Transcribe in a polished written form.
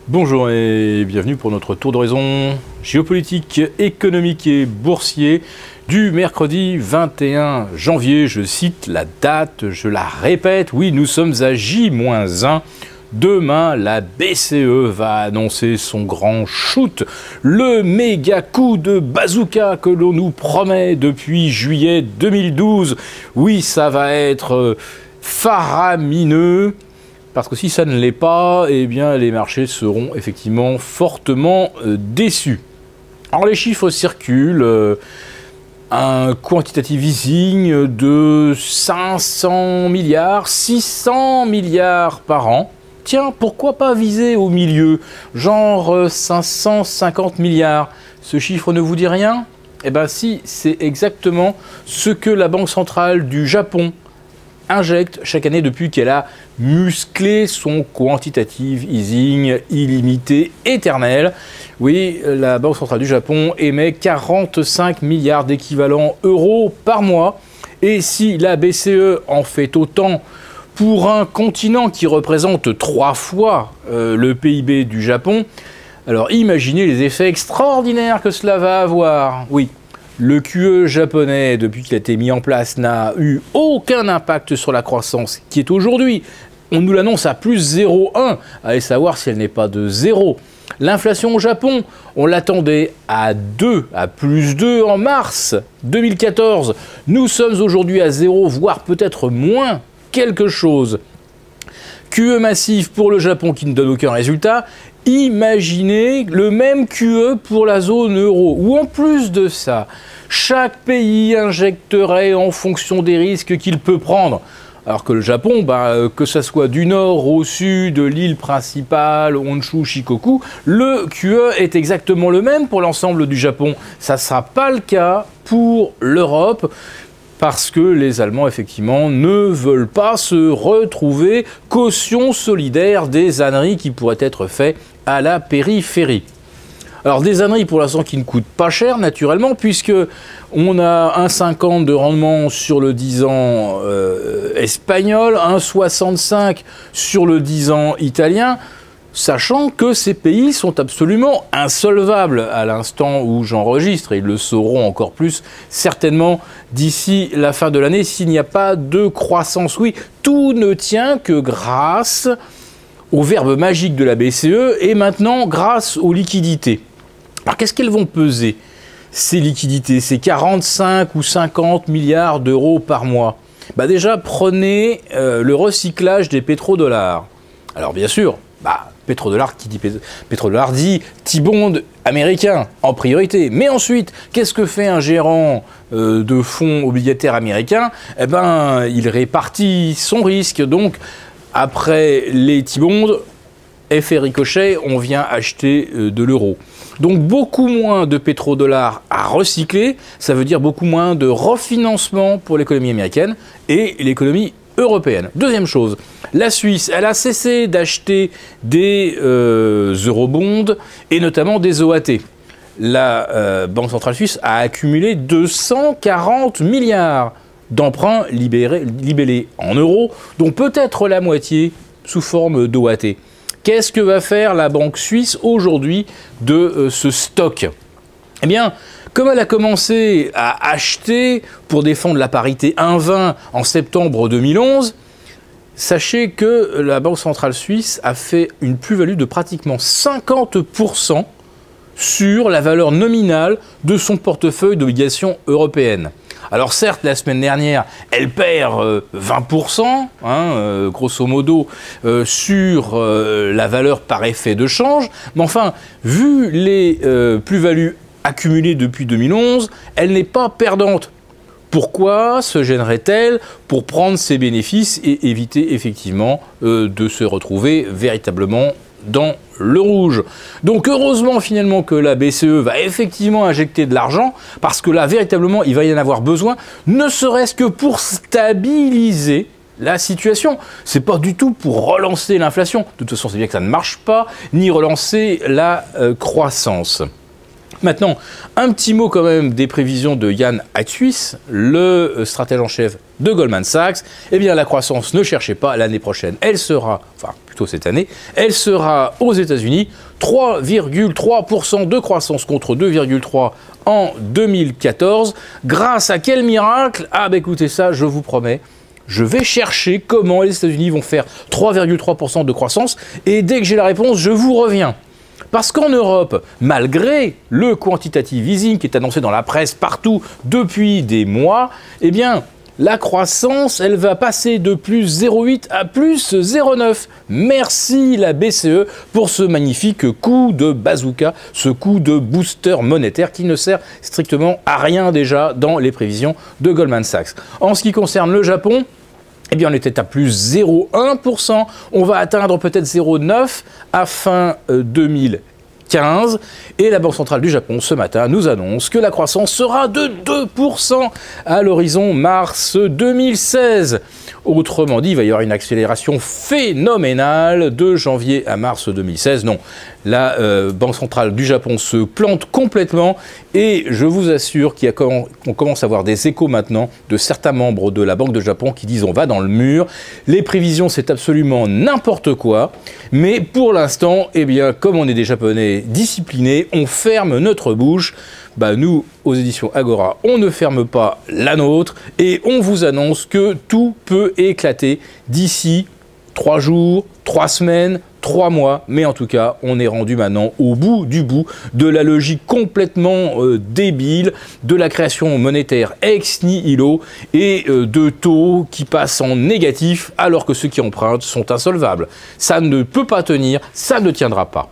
Bonjour et bienvenue pour notre tour d'horizon géopolitique, économique et boursier du mercredi 21 janvier. Je cite la date, je la répète, oui, nous sommes à J-1. Demain, la BCE va annoncer son grand shoot, le méga coup de bazooka que l'on nous promet depuis juillet 2012. Oui, ça va être faramineux. Parce que si ça ne l'est pas, eh bien les marchés seront effectivement fortement déçus. Alors les chiffres circulent, un quantitative easing de 500 milliards, 600 milliards par an. Tiens, pourquoi pas viser au milieu, genre 550 milliards. Ce chiffre ne vous dit rien? Eh bien si, c'est exactement ce que la Banque centrale du Japon injecte chaque année depuis qu'elle a musclé son quantitative easing illimité éternel. Oui, la Banque centrale du Japon émet 45 milliards d'équivalents euros par mois. Et si la BCE en fait autant pour un continent qui représente 3 fois le PIB du Japon, alors imaginez les effets extraordinaires que cela va avoir. Oui. Le QE japonais, depuis qu'il a été mis en place, n'a eu aucun impact sur la croissance qui est aujourd'hui. On nous l'annonce à plus 0,1. Allez savoir si elle n'est pas de 0. L'inflation au Japon, on l'attendait à 2, à plus 2 en mars 2014. Nous sommes aujourd'hui à 0, voire peut-être moins quelque chose. QE massif pour le Japon qui ne donne aucun résultat. Imaginez le même QE pour la zone euro, où en plus de ça, chaque pays injecterait en fonction des risques qu'il peut prendre. Alors que le Japon, que ce soit du nord au sud, l'île principale, Honshu, Shikoku, le QE est exactement le même pour l'ensemble du Japon. Ça ne sera pas le cas pour l'Europe. Parce que les Allemands, effectivement, ne veulent pas se retrouver caution solidaire des âneries qui pourraient être faites à la périphérie. Alors des âneries pour l'instant qui ne coûtent pas cher, naturellement, puisque on a 1,50 de rendement sur le 10 ans espagnol, 1,65 sur le 10 ans italien, sachant que ces pays sont absolument insolvables à l'instant où j'enregistre, et ils le sauront encore plus certainement d'ici la fin de l'année s'il n'y a pas de croissance. Oui, tout ne tient que grâce au verbe magique de la BCE et maintenant grâce aux liquidités. Alors qu'est-ce qu'elles vont peser, ces liquidités, ces 45 ou 50 milliards d'euros par mois? Déjà, prenez le recyclage des pétrodollars. Alors bien sûr, pétrodollar, qui dit pétrodollar dit T-bond américain en priorité. Mais ensuite, qu'est-ce que fait un gérant de fonds obligataires américains? Il répartit son risque. Donc, après les T-bonds, effet ricochet, on vient acheter de l'euro. Donc, beaucoup moins de pétrodollars à recycler, ça veut dire beaucoup moins de refinancement pour l'économie américaine et l'économie européenne. Deuxième chose, la Suisse, elle a cessé d'acheter des eurobonds et notamment des OAT. La Banque centrale suisse a accumulé 240 milliards d'emprunts libellés en euros, dont peut-être la moitié sous forme d'OAT. Qu'est-ce que va faire la Banque suisse aujourd'hui de ce stock? Eh bien, comme elle a commencé à acheter pour défendre la parité 1,20 en septembre 2011, sachez que la Banque centrale suisse a fait une plus-value de pratiquement 50% sur la valeur nominale de son portefeuille d'obligations européennes. Alors certes, la semaine dernière, elle perd 20%, grosso modo, sur la valeur par effet de change, mais enfin, vu les plus-values accumulée depuis 2011, elle n'est pas perdante. Pourquoi se gênerait-elle pour prendre ses bénéfices et éviter effectivement de se retrouver véritablement dans le rouge? Donc heureusement finalement que la BCE va effectivement injecter de l'argent, parce que là véritablement il va y en avoir besoin, ne serait-ce que pour stabiliser la situation. C'est pas du tout pour relancer l'inflation. De toute façon, c'est bien que ça ne marche pas, ni relancer la croissance. Maintenant, un petit mot quand même des prévisions de Jan Hatzius, le stratège en chef de Goldman Sachs. Eh bien, la croissance, ne cherchez pas, l'année prochaine, elle sera, enfin plutôt cette année, elle sera aux États-Unis 3,3% de croissance contre 2,3% en 2014. Grâce à quel miracle? Ah bah écoutez ça, je vous promets. Je vais chercher comment les États-Unis vont faire 3,3% de croissance et dès que j'ai la réponse, je vous reviens. Parce qu'en Europe, malgré le quantitative easing qui est annoncé dans la presse partout depuis des mois, eh bien, la croissance, elle va passer de plus 0,8 à plus 0,9. Merci la BCE pour ce magnifique coup de bazooka, ce coup de booster monétaire qui ne sert strictement à rien déjà dans les prévisions de Goldman Sachs. En ce qui concerne le Japon, eh bien, on était à plus 0,1%. On va atteindre peut-être 0,9% à fin 2015. Et la Banque centrale du Japon, ce matin, nous annonce que la croissance sera de 2% à l'horizon mars 2016. Autrement dit, il va y avoir une accélération phénoménale de janvier à mars 2016. Non, la Banque centrale du Japon se plante complètement et je vous assure qu'on commence à avoir des échos maintenant de certains membres de la Banque de Japon qui disent on va dans le mur. Les prévisions, c'est absolument n'importe quoi. Mais pour l'instant, eh bien, comme on est des Japonais disciplinés, on ferme notre bouche. Bah, nous, aux éditions Agora, on ne ferme pas la nôtre et on vous annonce que tout peut éclater d'ici 3 jours, 3 semaines, 3 mois. Mais en tout cas, on est rendu maintenant au bout du bout de la logique complètement débile de la création monétaire ex nihilo et de taux qui passent en négatif alors que ceux qui empruntent sont insolvables. Ça ne peut pas tenir, ça ne tiendra pas.